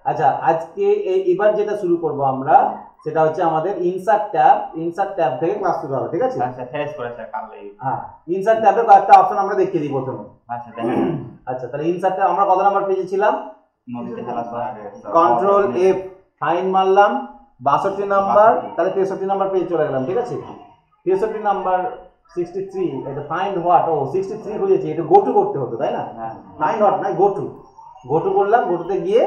আচ্ছা আজকে এবার যেটা শুরু করব আমরা সেটা হচ্ছে আমাদের ইনসার্ট ট্যাব থেকে ক্লাস শুরু হবে, ঠিক আছে? আচ্ছা ফেস করে স্যার কাল এই হ্যাঁ, ইনসার্ট ট্যাবে কয়েকটা অপশন আমরা দেখিয়ে দিই প্রথমে। আচ্ছা দেখেন আচ্ছা তাহলে ইনসার্ট ট্যাব আমরা কত নাম্বার পেজে ছিলাম? নদীতে খেলা কন্ট্রোল এফ ফাইন মারলাম 62 নাম্বার, তাহলে 63 নাম্বার পেজ চলে গেলাম, ঠিক আছে? 63 নাম্বার 63, এটা ফাইন্ড হোয়াট, ও 63 খুঁজেছি, এটা গো টু করতে হতো তাই না? ফাইন্ড হোয়াট না, গো টু করলাম, গো টুতে গিয়ে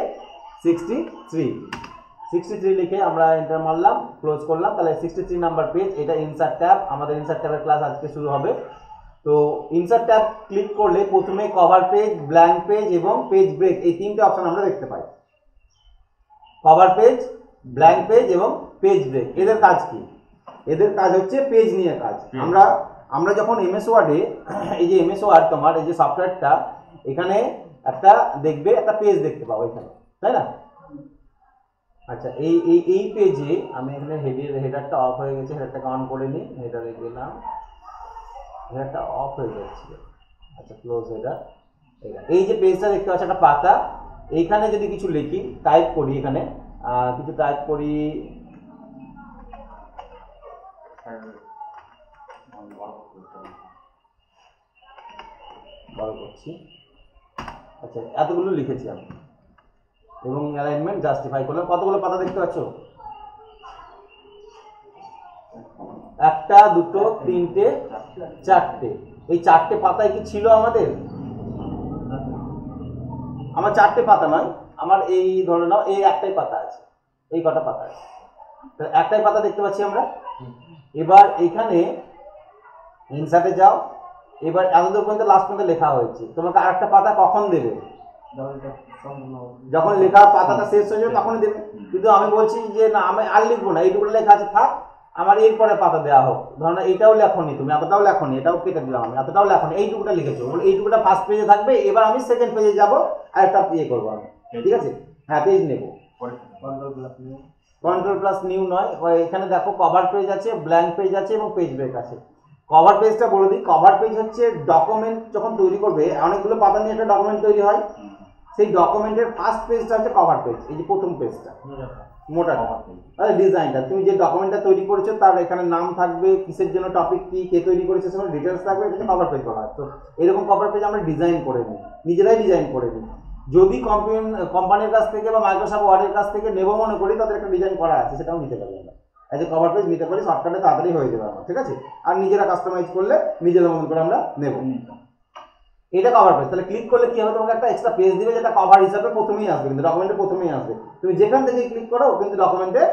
63 লিখে আমরা এন্টার মারলাম, ক্লোজ করলাম, তাহলে 63 নাম্বার পেজ, এটা ইনসার্ট ট্যাব। আমাদের ইনসার্ট ট্যাবের ক্লাস আজকে শুরু হবে। তো ইনসার্ট ট্যাব ক্লিক করলে প্রথমে কভার পেজ, ব্ল্যাঙ্ক পেজ এবং পেজ ব্রেক, এই তিনটে অপশন আমরা দেখতে পাই। কভার পেজ, ব্ল্যাঙ্ক পেজ এবং পেজ ব্রেক, এদের কাজ কি? এদের কাজ হচ্ছে পেজ নিয়ে কাজ। আমরা যখন এমএস ওয়ার্ডে, এই যে এমএস ওয়ার্ড তোমার এই যে সফটওয়্যারটা, এখানে একটা দেখবে একটা পেজ দেখতে পাবো এখানে, তাই না? আচ্ছা এই পেজে আমি এখানে হেডারটা অফ হয়ে গেছে, হেডারটাকে অন করে নিই, হেডারে গেলাম, হেডারটা অফ হয়ে যাচ্ছে। আচ্ছা ক্লোজ হেডার। এই যে পেজটা দেখতে পাচ্ছ একটা পাতা, এইখানে যদি কিছু লিখি, টাইপ করি, এখানে কিছু টাইপ করি, বড় করছি। আচ্ছা এতগুলো লিখেছি আমি এবং অ্যালাইনমেন্ট জাস্টিফাই করলাম। কতগুলো পাতা দেখতে পাচ্ছ? একটা, দুটো, তিনটে, চারটে। এই চারটে পাতায় কি ছিল আমাদের? আমার চারটে পাতা নয়, আমার এই ধরে নাও এই একটাই পাতা আছে, এই কটা পাতা আছে, একটাই পাতা দেখতে পাচ্ছি আমরা। এবার এখানে ইনসার্টে যাও, এবার এতদূর পর্যন্ত লাস্ট পর্যন্ত লেখা হয়েছে, তোমাকে আরেকটা পাতা কখন দেবে? যখন লেখা পাতাটা শেষ হয়ে যাবে তখনই দেবে। কিন্তু আমি বলছি যে না, আমি আর লিখবো না, এইটুকু লেখা আছে থাক, আমার এরপরে পাতা দেওয়া হোক। ধরো এইটাও লেখনি তুমি, এতটাও লেখনি, এটাও কেটে দিলাম আমি, এতটাও লেখনি, এইটুকুটা লিখেছো, এইটুকুটা ফার্স্ট পেজে থাকবে। এবার আমি সেকেন্ড পেজে যাবো আর একটা ইয়ে করবো আমি, ঠিক আছে? হ্যাঁ পেজ নেবো, কন্ট্রোল প্লাস নিউ নয়, এখানে দেখো কভার পেজ আছে, ব্ল্যাঙ্ক পেজ আছে এবং পেজ ব্রেক আছে। কভার পেজটা বলে দিই, কভার পেজ হচ্ছে ডকুমেন্ট যখন তৈরি করবে, অনেকগুলো পাতা নিয়ে একটা ডকুমেন্ট তৈরি হয়, সেই ডকুমেন্টের ফার্স্ট পেজটা হচ্ছে কভার পেজ। এই যে প্রথম পেজটা মোটাটা, ডিজাইনটা, তুমি যে ডকুমেন্টটা তৈরি করেছো তার এখানে নাম থাকবে, কিসের জন্য টপিক কি, কে তৈরি করেছে সেসব ডিটেলস থাকবে, এটা কভার পেজ বলা হয়। তো এরকম কভার পেজ আমরা ডিজাইন করে নিই, নিজেরাই ডিজাইন করে নিই। যদি কোম্পানির কাছ থেকে বা মাইক্রোসফট ওয়ার্ডের কাছ থেকে নেব মনে করি, তাদের একটা ডিজাইন করা আছে, সেটাও নিতে পারি আমরা। এজ এ কভার পেজ নিতে পারি, শর্টকাটে তাড়াতাড়ি হয়ে যাবে আমার, ঠিক আছে? আর নিজেরা কাস্টমাইজ করলে নিজেদের মতন করে আমরা নেব। এটা কভার পেজ। তাহলে ক্লিক করলে কি হবে, তোমাকে একটা এক্সট্রা পেজ দিবে, যেটা কভার হিসাবে প্রথমেই আসবে, কিন্তু ডকুমেন্টে প্রথমেই আসবে। তুমি যেখান থেকে ক্লিক করো কিন্তু ডকুমেন্টে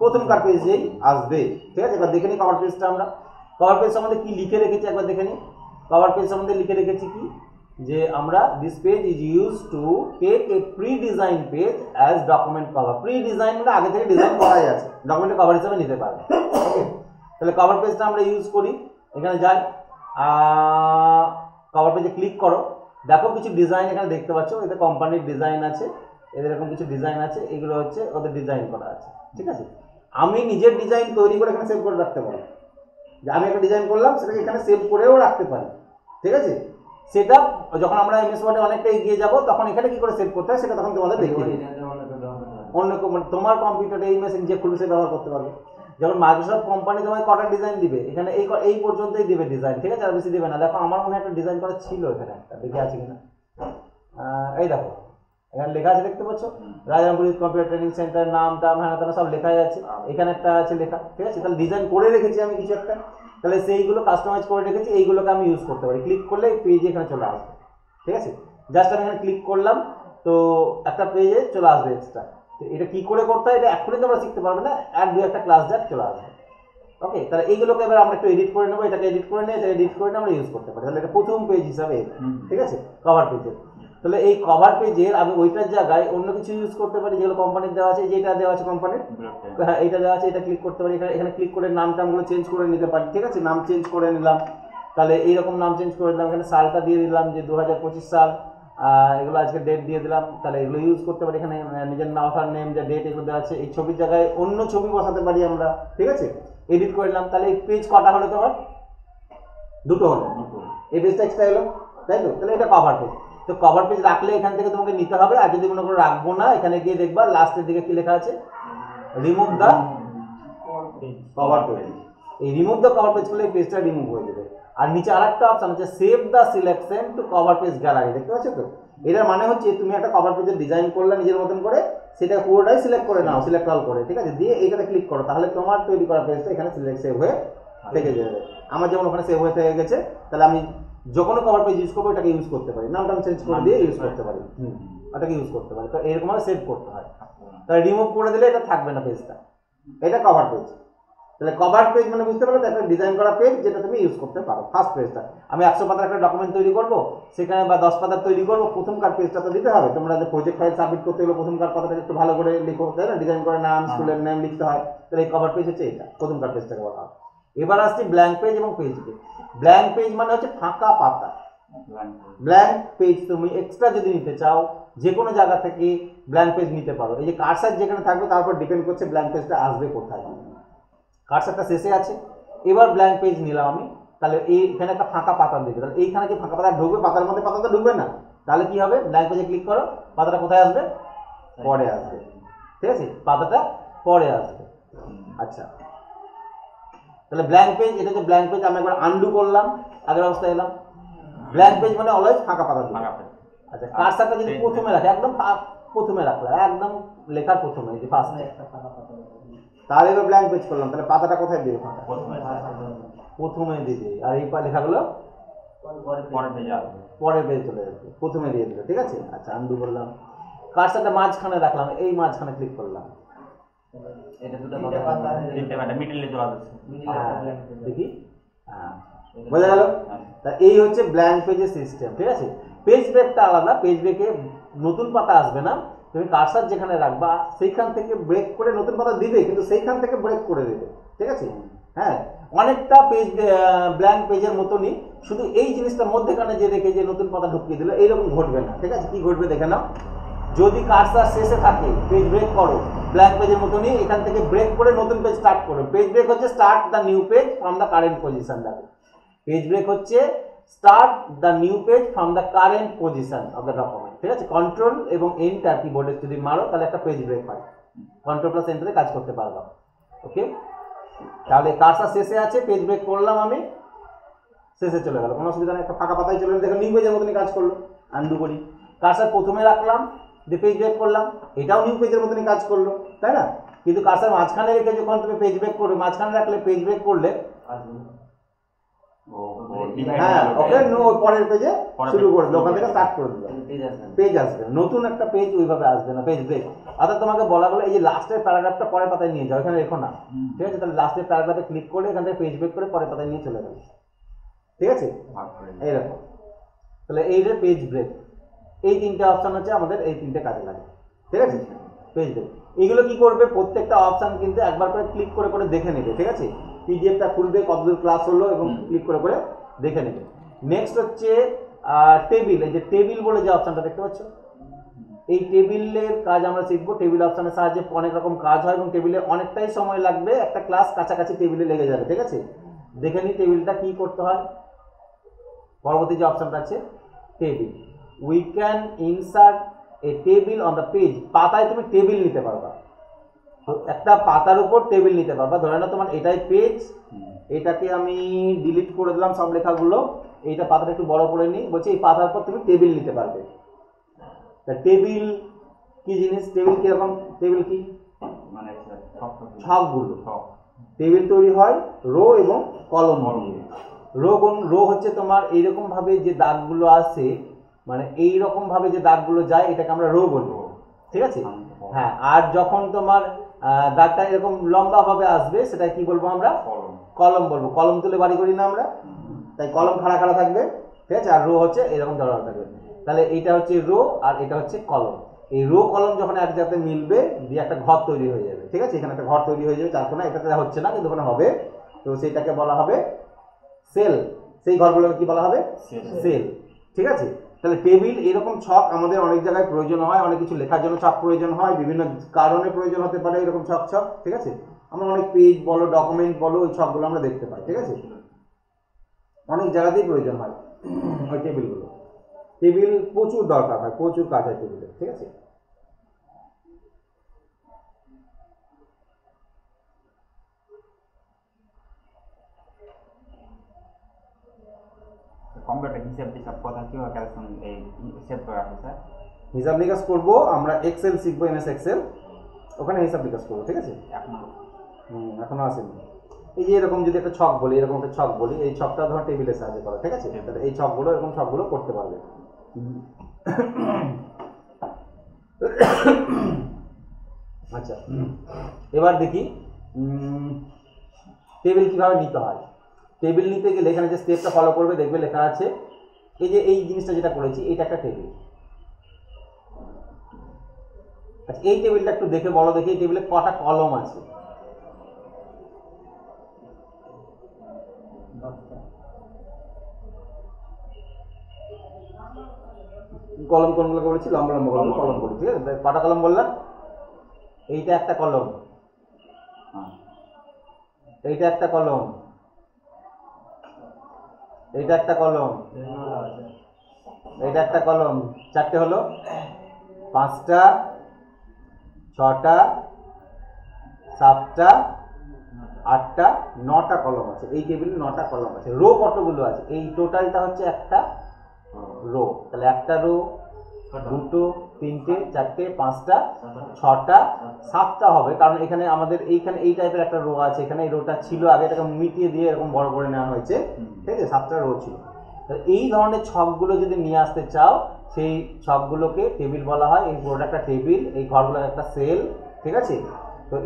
প্রথমকার পেজেই আসবে, ঠিক আছে? এবার দেখে নিই কভার পেজটা। আমরা কভার পেজ সম্বন্ধে কি লিখে রেখেছি একবার দেখে নিই। কভার পেজ সম্বন্ধে লিখে রেখেছি কি, যে আমরা this page is use to take a pre design page as document cover. Pre design মানে আগে থেকে ডিজাইন করাই আছে, ডকুমেন্টে কভার হিসাবে নিতে পারবে, ওকে? তাহলে কভার পেজটা আমরা ইউজ করি। এখানে যাই, কভার পেজে ক্লিক করো, দেখো কিছু ডিজাইন এখানে দেখতে পাচ্ছ, এতে কোম্পানির ডিজাইন আছে, এদের এরকম কিছু ডিজাইন আছে, এগুলো হচ্ছে ওদের ডিজাইন করা আছে, ঠিক আছে? আমি নিজের ডিজাইন তৈরি করে এখানে সেভ করে রাখতে পারি, যে আমি একটা ডিজাইন করলাম সেটাকে এখানে সেভ করেও রাখতে পারি, ঠিক আছে? সেটা যখন আমরা এমএস ওয়ার্ডে অনেকটা এগিয়ে যাব, তখন এখানে কি করে সেভ করতে হয় সেটা তখন তোমাদের দেখিয়ে দিই। অন্য তোমার কম্পিউটারে এই মেশিন যে খুলে সে ব্যবহার করতে পারবে। যেমন মাইক্রোসফট কোম্পানি তোমায় কটা ডিজাইন দিবে, এখানে এই পর্যন্তই দিবে ডিজাইন, ঠিক আছে? আর বেশি দিবে না। দেখো আমার মনে হয় একটা ডিজাইন করা ছিল এখানে, একটা দেখে আছে কিনা, এই দেখো এখানে লেখা আছে, দেখতে পাচ্ছ? রাজারামপুর কম্পিউটার ট্রেনিং সেন্টার, নাম টাম হ্যাঁ তারা সব লেখাই আছে, এখানে একটা আছে লেখা, ঠিক আছে? তাহলে ডিজাইন করে রেখেছি আমি কিছু একটা, তাহলে সেইগুলো কাস্টমাইজ করে রেখেছি, এইগুলোকে আমি ইউজ করতে পারি। ক্লিক করলে পেজে এখানে চলে আসবে, ঠিক আছে? জাস্ট আমি এখানে ক্লিক করলাম, তো একটা পেজে চলে আসবে এক্সট্রা। তো এটা কি করে করতে হয় এটা এখনই তোমরা শিখতে পারবে না, এক দু একটা ক্লাস যাক চলে আসবে, ওকে? তাহলে এইগুলোকে এবার আমরা একটু এডিট করে নেবো, এটাকে এডিট করে নিয়ে এটা এডিট করে নিয়ে আমরা ইউজ করতে পারি। তাহলে এটা প্রথম পেজ হিসাবে, ঠিক আছে? কভার পেজের। তাহলে এই কভার পেজের আমি ওইটার জায়গায় অন্য কিছু ইউজ করতে পারি, যেগুলো কোম্পানির দেওয়া আছে, যেটা দেওয়া আছে কোম্পানির, হ্যাঁ এইটা দেওয়া আছে, এটা ক্লিক করতে পারি। এখানে ক্লিক করে নাম টামগুলো চেঞ্জ করে নিতে পারি, ঠিক আছে? নাম চেঞ্জ করে নিলাম, তাহলে এইরকম নাম চেঞ্জ করে দিলাম, এখানে সালটা দিয়ে দিলাম যে 2025 সাল, এগুলো আজকে ডেট দিয়ে দিলাম, তাহলে এগুলো ইউজ করতে পারি। এখানে নিজের অথার নেম, যে ডেট, এগুলো দেওয়া আছে। এই ছবির জায়গায় অন্য ছবি বসাতে পারি আমরা, ঠিক আছে? এডিট করে নিলাম। তাহলে এই পেজ কটা হলো তোমার? দুটো হলো, এই পেজটা এক্সট্রা এলো, তাই তো? তাহলে এটা কভার পেজ। তো কভার পেজ রাখলে এখান থেকে তোমাকে নিতে হবে, আর যদি মনে করো রাখবো না, এখানে গিয়ে দেখবা লাস্টের দিকে কি লেখা আছে, রিমুভ দ্য কভার পেজ। এই রিমুভ দ্য কভার পেজ করলে এই পেজটা রিমুভ হয়ে যাবে। আর নিচে আরেকটা অপশন আছে save the selection to cover page gallery, দেখতে পাচ্ছ তো? এটার মানে হচ্ছে তুমি একটা কভার পেজের ডিজাইন করলে নিজের মতন করে, সেটা পুরোটাই সিলেক্ট করে নাও, সিলেক্ট অল করে, ঠিক আছে, দিয়ে এইটাতে ক্লিক করো, তাহলে তোমার তৈরি করা পেজটা এখানে সিলেক্ট সেভ হয়ে থেকে যাবে। আমার যেমন ওখানে সেভ হয়ে থেকে গেছে, তাহলে আমি যখনও কভার পেজ ইউজ করবো এটাকে ইউজ করতে পারি, নামটা আমি চেঞ্জ করে দিয়ে ইউজ করতে পারি, ওটাকে ইউজ করতে পারি। তো এরকম ভাবে সেভ করতে হয়। তাহলে রিমুভ করে দিলে এটা থাকবে না পেজটা, এটা কভার পেজ। তাহলে কভার পেজ মানে বুঝতে পারো একটা ডিজাইন করা পেজ যেটা তুমি ইউজ করতে পারো। ফার্স্ট পেজটা আমি 100 পাতার একটা ডকুমেন্ট তৈরি করব, সেখানে বা 10 পাতার তৈরি করব, প্রথমকার পেজটা তো দিতে হবে। তোমরা যে প্রজেক্ট ফাইল সাবমিট করতে গেলে প্রথমকার পাতাটা একটু ভালো করে লিখো, তাই না? ডিজাইন করে নাম, স্কুলের নাম লিখতে হয়। তাহলে এই কভার পেজ হচ্ছে এটা, প্রথমকার পেজটাকে বলা হয়। এবার আসছি ব্ল্যাঙ্ক পেজ এবং পেজ পেজ। ব্ল্যাঙ্ক পেজ মানে হচ্ছে ফাঁকা পাতা। ব্ল্যাঙ্ক পেজ তুমি এক্সট্রা যদি নিতে চাও, যে কোনো জায়গা থেকে ব্ল্যাঙ্ক পেজ নিতে পারো। এই যে কার্সার যেখানে থাকবে তারপর ডিপেন্ড করছে ব্ল্যাঙ্ক পেজটা আসবে কোথায়। কার্সারটা শেষে আছে, এবার ব্ল্যাঙ্ক পেজ নিলাম আমি, তাহলে এইখানে একটা ফাঁকা পাতা দিবে, তাহলে এইখানে কি ফাঁকা পাতা ঢুকবে? পাতার মধ্যে পাতা তো ঢুকবে না, তাহলে কি হবে? ব্ল্যাঙ্ক পেজে ক্লিক করো, পাতাটা কোথায় আসবে? পরে আসবে, ঠিক আছে, পাতাটা পরে আসবে। আচ্ছা, তাহলে ব্ল্যাঙ্ক পেজ, এটা হচ্ছে ব্ল্যাঙ্ক পেজ। আমি একবার আনডু করলাম, আগের অবস্থায় এলাম। ব্ল্যাঙ্ক পেজ মানে অলওয়েজ ফাঁকা পাতা দিবে। আচ্ছা, কার্সারটা যদি প্রথমে রাখে, একদম প্রথমে রাখলে, একদম লেখার প্রথমে, যে ফার্স্টে, তাহলে এবার ব্ল্যাঙ্ক পেজ করলাম, তাহলে পাতাটা কোথায় দিবে? ফাঁকা প্রথমে দিবে, আর এই লেখাগুলো পরের পেজ চলে যাবে, প্রথমে দিয়ে দিল, ঠিক আছে। আচ্ছা, আনডু করলাম, কার্সারটা মাঝখানে রাখলাম, এই মাঝখানে ক্লিক করলাম, দেখি, বোঝা গেল? তা এই হচ্ছে ব্ল্যাঙ্ক পেজের সিস্টেম, ঠিক আছে। পেজ ব্রেকটা আলাদা, পেজ ব্রেকে নতুন পাতা আসবে না, তুমি কার্সার যেখানে রাখবা সেইখান থেকে ব্রেক করে নতুন পাতা দিবে, কিন্তু সেইখান থেকে ব্রেক করে দেবে, ঠিক আছে। হ্যাঁ, অনেকটা পেজ ব্ল্যাঙ্ক পেজের মতনই, শুধু এই জিনিসটা মধ্যেখানে যে রেখে যে নতুন পাতা ঢুকিয়ে দিল, এইরকম ঘটবে না, ঠিক আছে। কি ঘটবে দেখে নাও, যদি কার্সার শেষে থাকে পেজ ব্রেক করো, ব্ল্যাঙ্ক পেজের মতনই এখান থেকে ব্রেক করে নতুন পেজ স্টার্ট করো। পেজ ব্রেক হচ্ছে start the new page from the current position. দেখো, পেজ ব্রেক হচ্ছে start the new page from the current position of the document, ঠিক আছে। কন্ট্রোল এবং এন্টার কিবোর্ডে যদি মারো তাহলে একটা পেজ ব্রেক হয়, কন্ট্রোল প্লাস এন্টারে কাজ করতে পারবা। ওকে, তাহলে কার্সার শেষে আছে, পেজ ব্রেক করলাম আমি, শেষে চলে গেল, কোনো অসুবিধা নেই, একটা ফাঁকা পাতায় চলে গেল, দেখো নিউ পেজের মতনই কাজ করলো। আনডু করি, কার্সার প্রথমে রাখলাম, দিয়ে পেজ ব্রেক করলাম, এটাও নিউ পেজের মতনই কাজ করলো, তাই না? কিন্তু কার্সার মাঝখানে রেখে যখন তুমি পেজ ব্রেক করবে, মাঝখানে রাখলে পেজ ব্রেক করলে, হ্যাঁ, ওকে, পরের পেজে শুরু করে দিল, ওখান থেকে স্টার্ট করে দিল, পেজ আসবে, নতুন একটা পেজ ওইভাবে আসবে না, পেজ ব্রেক। অর্থাৎ তোমাকে বলা হলো এই যে লাস্টের প্যারাগ্রাফটা পরের পাতায় নিয়ে যাও, এখানে রেখো না, ঠিক আছে। তাহলে লাস্টের প্যারাগ্রাফে ক্লিক করে এখান থেকে পেজ ব্রেক করে পরের পাতায় নিয়ে চলে গেল, ঠিক আছে, এইরকম। তাহলে এই যে পেজ ব্রেক, এই তিনটে অপশন হচ্ছে আমাদের, এই তিনটে কাজে লাগে, ঠিক আছে। পেজ ব্রেক এগুলো কি করবে, প্রত্যেকটা অপশন কিন্তু একবার করে ক্লিক করে করে দেখে নেবে, ঠিক আছে। পিডিএফটা খুলবে, কতদূর ক্লাস হলো, এবং ক্লিক করে করে দেখে নেবে। নেক্সট হচ্ছে টেবিল। এই যে টেবিল বলে যে অপশনটা দেখতে পাচ্ছ, এই টেবিলের কাজ আমরা শিখবো। টেবিল অপশনের সাহায্যে অনেক রকম কাজ হয়, এবং টেবিলে অনেকটাই সময় লাগবে, একটা ক্লাস কাছাকাছি টেবিলে লেগে যাবে, ঠিক আছে। দেখে নিই টেবিলটা কি করতে হয়। পরবর্তী যে অপশনটা আছে table, we can insert a table on the page. পাতায় তুমি টেবিল নিতে পারবা, একটা পাতার উপর টেবিল নিতে পারবা। ধরে নাও তোমার এটাই পেজ, এটাকে আমি ডিলিট করে দিলাম সব লেখাগুলো, এইটা পাতাটা একটু বড় করে নিই, বলছি এই পাতার উপর তুমি টেবিল নিতে পারবে। তা টেবিল কি জিনিস, টেবিল কিরকম, টেবিল কি মানে ছকগুলো, টেবিল তৈরি হয় রো এবং কলম দিয়ে। রো হচ্ছে তোমার এইরকম ভাবে যে দাগগুলো আসে, মানে এইরকম ভাবে যে দাগগুলো যায়, এটাকে আমরা রো বলবো, ঠিক আছে। হ্যাঁ, আর যখন তোমার দাগটা এরকম লম্বা ভাবে আসবে, সেটা কি বলবো আমরা? কলম বলবো। কলম তুলে বাড়ি করি না আমরা, তাই কলম খাড়া খাড়া থাকবে, ঠিক আছে। আর রো হচ্ছে এরকম ধরনের থাকবে। তাহলে এইটা হচ্ছে রো আর এটা হচ্ছে কলম। এই রো কলম যখন এক জায়গাতে মিলবে, দিয়ে একটা ঘর তৈরি হয়ে যাবে, ঠিক আছে। এখানে একটা ঘর তৈরি হয়ে যাবে, চারকোনা, এটাতে হচ্ছে না কিন্তু ওখানে হবে, তো সেইটাকে বলা হবে সেল। সেই ঘরগুলোকে কি বলা হবে? সেল, ঠিক আছে। তাহলে টেবিল এরকম ছক আমাদের অনেক জায়গায় প্রয়োজন হয়, অনেক কিছু লেখার জন্য ছক প্রয়োজন হয়, বিভিন্ন কারণে প্রয়োজন হতে পারে এরকম ছক, ঠিক আছে। আমরা অনেক পেজ বলো, ডকুমেন্ট বলো, ওই ছকগুলো আমরা দেখতে পাই, ঠিক আছে। অনেক জায়গাতেই প্রয়োজন হয় ওই টেবিলগুলো। টেবিল প্রচুর দরকার হয়, প্রচুর কাজ হয় টেবিলের, ঠিক আছে। কম্পিউটার হিসাব টিসাব কথা কিভাবে ক্যালকুলেশন এই সেভ করা আছে স্যার? হিসাব নিকাশ করবো আমরা, এক্সেল শিখবো, এমএস এক্সেল, ওখানে হিসাব নিকাশ করবো, ঠিক আছে। এখনো আসেনি। এই যে এরকম যদি একটা ছক বলি, এরকম একটা ছক বলি, এই ছকটা ধর টেবিলের সাহায্যে করা, ঠিক আছে। তাহলে এই ছকগুলো, এরকম ছকগুলো করতে পারবে। আচ্ছা, এবার দেখি টেবিল কিভাবে নিতে হয়। টেবিল নিতে গেলে এখানে যে স্টেপটা ফলো করবে দেখবে লেখা আছে, এই যে এই জিনিসটা যেটা করেছি এটা একটা টেবিল। আচ্ছা, এই টেবিলটা একটু দেখে বলো দেখি, এই টেবিলে কটা কলম আছে? কলম কোনগুলোকে বলেছি? লম্বা লম্বা কলম, কলম বলি, ঠিক আছে। কটা কলম বললাম? এইটা একটা কলম, এইটা একটা কলম, এইটা একটা কলম, এইটা একটা কলম, চারটে হলো। 5টা, 6টা, 7টা, 8টা, 9টা কলম আছে এই টেবিলে। 9টা কলম আছে। রো কতগুলো আছে? এই টোটালটা হচ্ছে একটা রো। তাহলে একটা রো, 2টো, 3টে, 4টে, 5টা, 6টা, 7টা হবে, কারণ এখানে আমাদের এইখানে এই টাইপের একটা রো আছে, এখানে এই রোটা ছিল আগে, এটাকে মিটিয়ে দিয়ে এরকম বড় করে নেওয়া হয়েছে, ঠিক আছে। 7টা রো ছিল। এই ধরনের ছকগুলো যদি নিয়ে আসতে চাও, সেই ছকগুলোকে টেবিল বলা হয়। এই পুরোটা একটা টেবিল, এই ঘরগুলো একটা সেল, ঠিক আছে। তো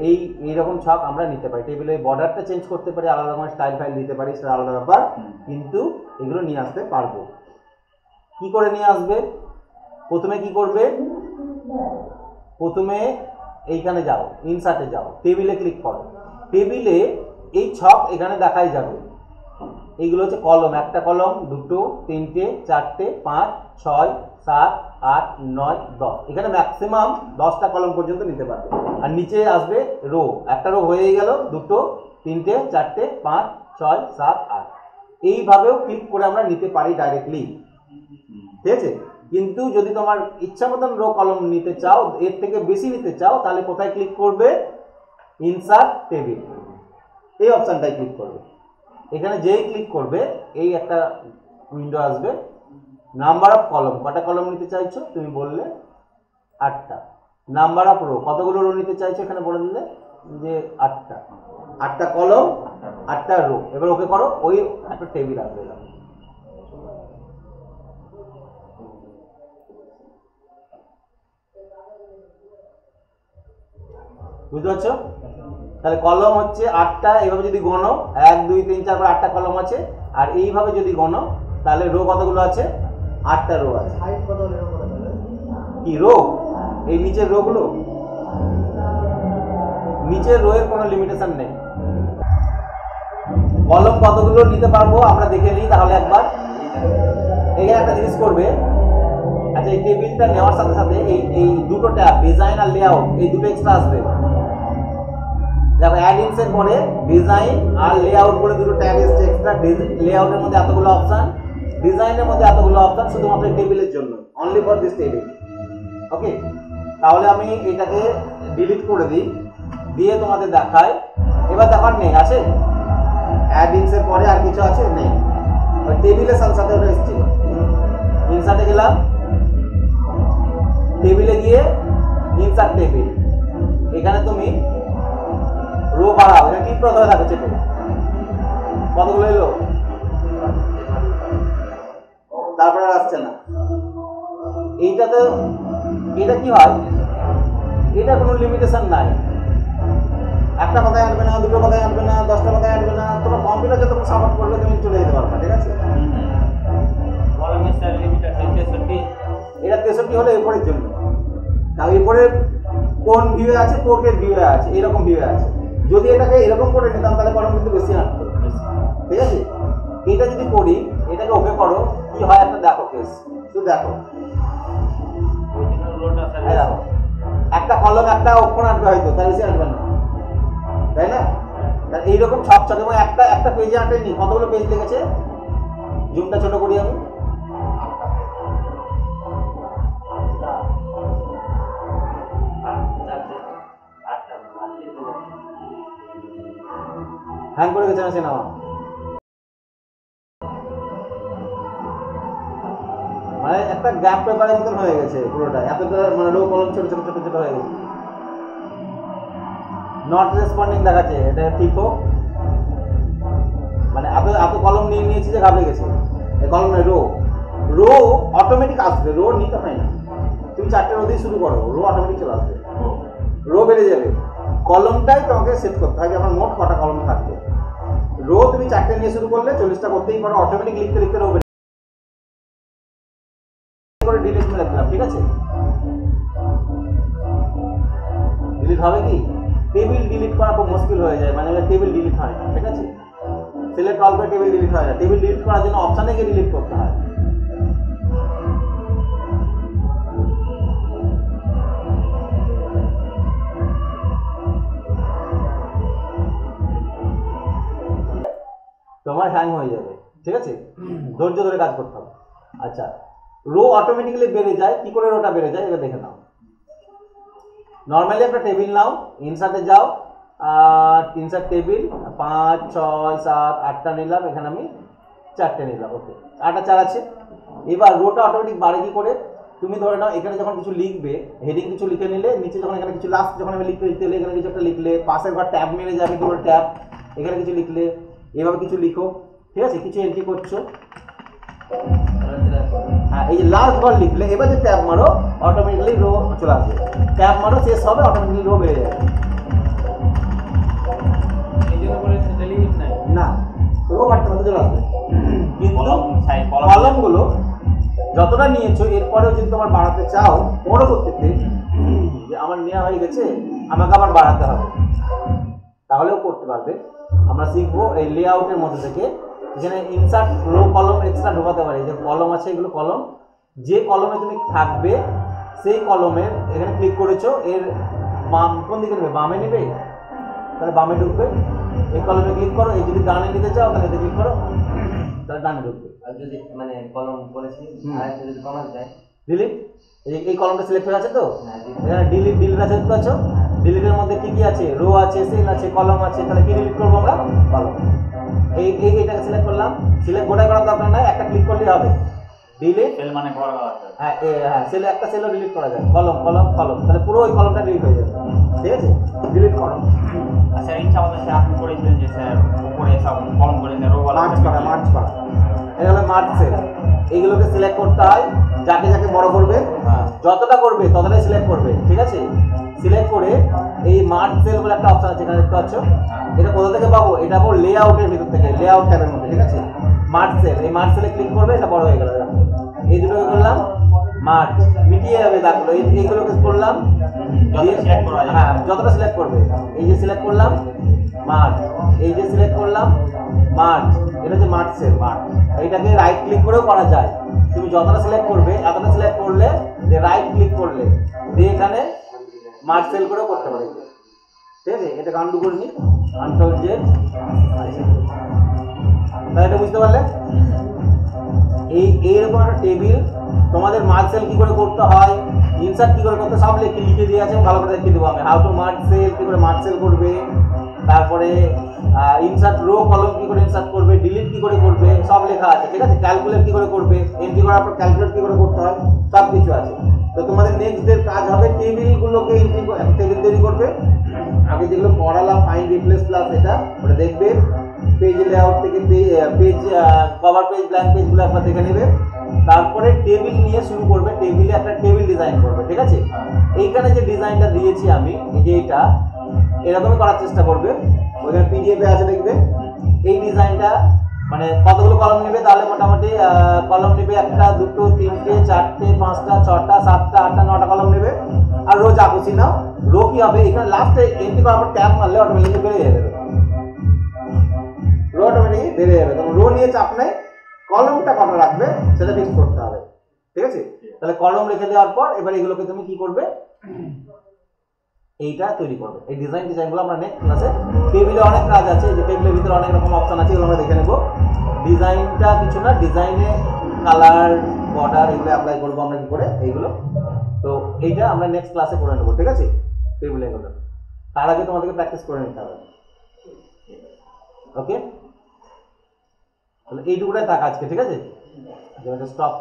এইরকম ছক আমরা নিতে পারি। টেবিলের বর্ডারটা চেঞ্জ করতে পারি, আলাদা রকমের স্টাইল ফাইল দিতে পারি, সেটা আলাদা ব্যাপার, কিন্তু এগুলো নিয়ে আসতে পারবো। কি করে নিয়ে আসবে? প্রথমে কি করবে? প্রথমে এইখানে যাও, ইনসার্টে যাও, টেবিলে ক্লিক করো। টেবিলে এই ছক এখানে দেখাই যাবে। এইগুলো হচ্ছে কলম, একটা কলম, 2টো, 3টে, 4টে, 5, 6, 7, 8, 9, 10। এখানে ম্যাক্সিমাম 10টা কলম পর্যন্ত নিতে পারবে। আর নিচে আসবে রো, একটা রো হয়ে গেল, 2টো, 3টে, 4টে, 5, 6, 7, 8। এইভাবেও ক্লিক করে আমরা নিতে পারি ডাইরেক্টলি, ঠিক আছে। কিন্তু যদি তোমার ইচ্ছা মতন রো কলম নিতে চাও, এর থেকে বেশি নিতে চাও, তাহলে কোথায় ক্লিক করবে? ইনসার্ট টেবিল, এই অপশনটাই ক্লিক করবে। এখানে যেই ক্লিক করবে এই একটা উইন্ডো আসবে। নাম্বার অফ কলম, কটা কলম নিতে চাইছো? তুমি বললে 8টা। নাম্বার অফ রো, কতগুলো রো নিতে চাইছো? এখানে বলে দিলে যে 8টা। 8টা কলম, 8টা রো। এবার ওকে করো, ওই একটা টেবিল আসবে। বুঝতে পারছো? তাহলে কলম হচ্ছে 8টা। এইভাবে যদি গণো, 1, 2, 3, 4, 5, 8টা কলম আছে। আর এইভাবে যদি গণো, তাহলে রো কতগুলো আছে? 8টা রো আছে। কি রো? এই নিচের রো গুলো, নিচের রো এর কোনো লিমিটেশন নেই। কলম কতগুলো নিতে পারবো আমরা দেখে নিই তাহলে একবার। এখানে একটা জিনিস করবে। আচ্ছা, এই টেবিলটা নেওয়ার সাথে সাথে এই দুটো ট্যাব, ডিজাইন আর লেআউট, এই দুটো এক্সট্রা আসবে। দেখো, অ্যাড ইনসের পরে ডিজাইন আর লেআউট বলে দুটো ট্যাব এসছে এক্সট্রা। লেআউটের মধ্যে এতগুলো অপশন, ডিজাইনের মধ্যে এতগুলো অপশন, শুধুমাত্র টেবিলের জন্য, অনলি ফর দিস টেবিল। ওকে, তাহলে আমি এটাকে ডিলিট করে দিই, দিয়ে তোমাদের দেখাই। এবার দেখার নেই, আছে অ্যাড ইনসের পরে আর কিছু আছে? নেই। ওই টেবিলের সাথে সাথে ওটা এসেছিল। ইনসার্টে গেলাম, টেবিলে গিয়ে ইনসার্ট টেবিল, এখানে তুমি রো বাড়াও। এটা ক্লিক করে ধরে থাকো চেপে। কতগুলো এলো? তারপরে আসছে না। এইটাতে এটা কি হয়? এটা কোনো লিমিটেশন নাই। একটা কথায় আনবে না, দুটো কথায় আনবে না, 10টা কথায় আনবে না। তোমার কম্পিউটার যতক্ষণ সাপোর্ট করবে তুমি চলে যেতে পারবে, ঠিক আছে। এটা 63 হলে এরপরের জন্য। তাও এরপরে কোন ভিউয়ে আছে? পোর্টের ভিউয়ে আছে, এরকম ভিউয়ে আছে। যদি এটাকে এরকম করে নিতাম তাহলে কলম কিন্তু বেশি আনতো, ঠিক আছে। এটা যদি করি, এটাকে ওকে করো, কি হয় একটা দেখো কেস, শুধু দেখো। দেখো, একটা কলম একটা অক্ষর আনবে হয়তো, তার বেশি আনবে না, তাই না? এইরকম ছক এবং একটা পেজে আঁটেনি, কতগুলো পেজ লেগেছে? জুমটা ছোট করি আমি, হ্যাং করে গেছে না সিনেমা, মানে একটা গ্যাপ পেপারের মতন হয়ে গেছে পুরোটা, এতটা মানে রো কলম ছোট ছোট ছোট ছোট হয়ে গেছে। নট রেসপন্ডিং দেখাচ্ছে, এটা ঠিক হোক, মানে এত এত কলম নিয়ে নিয়েছি যে ঘাবড়ে গেছে। এই কলম নয়, রো, রো অটোমেটিক আসবে, রো নিতে হয় না, তুমি 4টে রো দিয়ে শুরু করো, রো অটোমেটিক চলে আসবে, রো বেড়ে যাবে। কলমটাই তোমাকে সেট করতে হবে, আমার মোট কটা কলম থাকবে। রো তুমি 4টে নিয়ে শুরু করলে 40টা করতেই পারো, অটোমেটিক লিখতে লিখতে রো করে ডিলিট মেরে দিলাম, ঠিক আছে। ডিলিট হবে কি, টেবিল ডিলিট করা খুব মুশকিল হয়ে যায়, মানে টেবিল ডিলিট হয় না, ঠিক আছে। সিলেক্ট অল করে টেবিল ডিলিট হয় না, টেবিল ডিলিট করার জন্য অপশানে গিয়ে ডিলিট করতে হয়। তোমার হ্যাং হয়ে যাবে, ঠিক আছে, ধৈর্য ধরে কাজ করতে হবে। আচ্ছা, রো অটোমেটিক্যালি বেড়ে যায়, কি করে রোটা বেড়ে যায় এটা দেখে নাও। নর্মালি একটা টেবিল নাও, ইনসার্টে যাও, ইনসার্ট টেবিল 5 6 7 8টা নিলাম, এখানে আমি 4টে নিলাম, ওকে, 8 আর 4 আছে। এবার রোটা অটোমেটিক বাড়ে কি করে, তুমি ধরে নাও এখানে যখন কিছু লিখবে, হেডিং কিছু লিখে নিলে, নিচে যখন এখানে কিছু লাস্ট যখন আমি লিখতে দিতে এখানে কিছু একটা লিখলে, পাশের ঘর ট্যাব মেরে যাবে, কি ট্যাব, এখানে কিছু লিখলে, এভাবে কিছু লিখো, ঠিক আছে, কিছু এন্ট্রি করছো, হ্যাঁ, এই যে লাস্ট ঘর লিখলে, এবার যে ট্যাব মারো অটোমেটিক্যালি রো চলে আসবে, ট্যাব মারো শেষ হবে, অটোমেটিক্যালি রো বেড়ে যাবে। না, রো বাড়তে বাড়তে চলে আসবে, কিন্তু কলমগুলো যতটা নিয়েছো এরপরেও যদি তোমার বাড়াতে চাও, পরবর্তীতে যে আমার নেওয়া হয়ে গেছে আমাকে আবার বাড়াতে হবে, তাহলেও করতে পারবে। আমরা শিখবো এই লেআউটের মধ্যে থেকে, এখানে ইনসার্ট রো কলম এক্সট্রা ঢোকাতে পারি, যে কলম আছে এগুলো কলম, যে কলমে তুমি থাকবে সেই কলমের এখানে ক্লিক করেছো, এর বাম কোন দিকে নেবে, বামে নেবে, তাহলে বামে ঢুকবে, এই কলমে ক্লিক করো, এই যদি ডানে নিতে চাও তাহলে এতে ক্লিক করো, তাহলে ডানে ঢুকবে। আর যদি মানে কলম করেছি আর একটা যদি কমাতে যায়, ডিলিট, এই কলমটা সিলেক্ট হয়ে আছে তো, হ্যাঁ, এখানে ডিলিট ডিলিট আছে, দেখতে পাচ্ছ, ডিলিটের মধ্যে কি কি আছে, রো আছে, সেল আছে, কলম আছে, তাহলে কি ডিলিট করবো আমরা, কলম। এইটাকে সিলেক্ট করলাম, সিলেক্ট গোটা করার দরকার নাই, একটা ক্লিক করলেই হবে, ডিলিট, সেল মানে করা আছে, হ্যাঁ হ্যাঁ, সেলে একটা সেলও ডিলিট করা যায়, কলম কলম কলম, তাহলে পুরো ওই কলমটা ডিলিট হয়ে যাবে, ঠিক আছে, ডিলিট করো। স্যার ইচ্ছা মতো স্যার আপনি করেছিলেন যে স্যার উপরে সব কলম করে রো মার্চ করা, মার্চ করা, এটা হলো মার্চ সেল। এইগুলোকে সিলেক্ট করতে হয়, যাকে যাকে বড় করবে, যতটা করবে ততটাই সিলেক্ট করবে, ঠিক আছে। সিলেক্ট করে এই মার্চ সেল বলে একটা অপশন আছে, এখানে দেখতে পাচ্ছ, এটা কোথা থেকে পাবো, এটা পাবো লেআউটের ভিতর থেকে, লেআউট ট্যাবের মধ্যে, ঠিক আছে। মার্চ সেল, এই মার্চ সেলে ক্লিক করবে, এটা বড় হয়ে গেল, এই দুটোকে করলাম মার্চ, মিটিয়ে যাবে দাগগুলো, এইগুলোকে করলাম, হ্যাঁ যতটা সিলেক্ট করবে, এই যে সিলেক্ট করলাম মার্চ, এই যে সিলেক্ট করলাম মার্চ, এটা হচ্ছে মার্চ সেল। এইটাকে রাইট ক্লিক করেও করা যায়, তুমি যতটা সিলেক্ট করবে এতটা সিলেক্ট করলে, যে রাইট ক্লিক করলে দিয়ে এখানে মার্চ সেল করেও করতে পারে, ঠিক আছে। এটা আনডু করে নি, কন্ট্রোল জেড, তাহলে এটা বুঝতে পারলে। এইরকম একটা টেবিল তোমাদের মার্চ সেল কি করে করতে হয়, ইনসার্ট কি করে করতে, সব লিখে দিয়ে আছে, ভালো করে দেখিয়ে দেবো আমি, হাউ টু মার্চ সেল, কি করে মার্চ সেল করবে, তারপরে ইনসার্ট রো কলম কি করে ইনসার্ট করবে, ডিলিট কি করে করবে, সব লেখা আছে, ঠিক আছে। ক্যালকুলেট কি করে করবে, এন্ট্রি করার পর ক্যালকুলেট কি করে করতে হয়, সব কিছু আছে। তো তোমাদের নেক্সট ডের কাজ হবে টেবিলগুলোকে এন্ট্রি, একটা টেবিল তৈরি করবে, আগে যেগুলো পড়ালাম ফাইন্ড রিপ্লেস প্লাস, এটা ওটা দেখবে, পেজ লেআউট থেকে পেজ কভার পেজ ব্ল্যাঙ্ক পেজগুলো একবার দেখে নেবে, তারপরে টেবিল নিয়ে শুরু করবে, টেবিলে একটা টেবিল ডিজাইন করবে, ঠিক আছে। এইখানে যে ডিজাইনটা দিয়েছি আমি, এই যে এইটা এরকমই করার চেষ্টা করবে, ওইখানে পিডিএফে আছে দেখবে। এই ডিজাইনটা মানে কতগুলো কলম নেবে, তাহলে মোটামুটি কলম নেবে 1 2 3 4 5 6 7 8 9টা কলম নেবে, আর রো যা খুশি নাও। রো কি হবে, এখানে লাস্টে এন্ট্রি করার পর ট্যাব মারলে অটোমেটিক্যালি বেড়ে যাবে, রো অটোমেটিক্যালি বেড়ে যাবে। তখন রো নিয়ে চাপ নেই, কলমটা কত রাখবে সেটা ফিক্স করতে হবে, ঠিক আছে। তাহলে কলম রেখে দেওয়ার পর এবার এগুলোকে তুমি কি করবে, এইটা তৈরি করবে। এই ডিজাইনগুলো আমরা নেক্সট ক্লাসে, টেবিলে অনেক কাজ আছে, যে টেবিলের ভিতরে অনেক রকম অপশন আছে, এগুলো আমরা দেখে নেব। ডিজাইনটা কিছু না, ডিজাইনে কালার বর্ডার এগুলো অ্যাপ্লাই করবো আমরা কি করে এইগুলো, তো এইটা আমরা নেক্সট ক্লাসে করে নেবো, ঠিক আছে। টেবিলে এগুলো তার আগে তোমাদেরকে প্র্যাকটিস করে নিতে হবে। ওকে, তাহলে এইটুকুটাই থাক আজকে, ঠিক আছে, স্টপ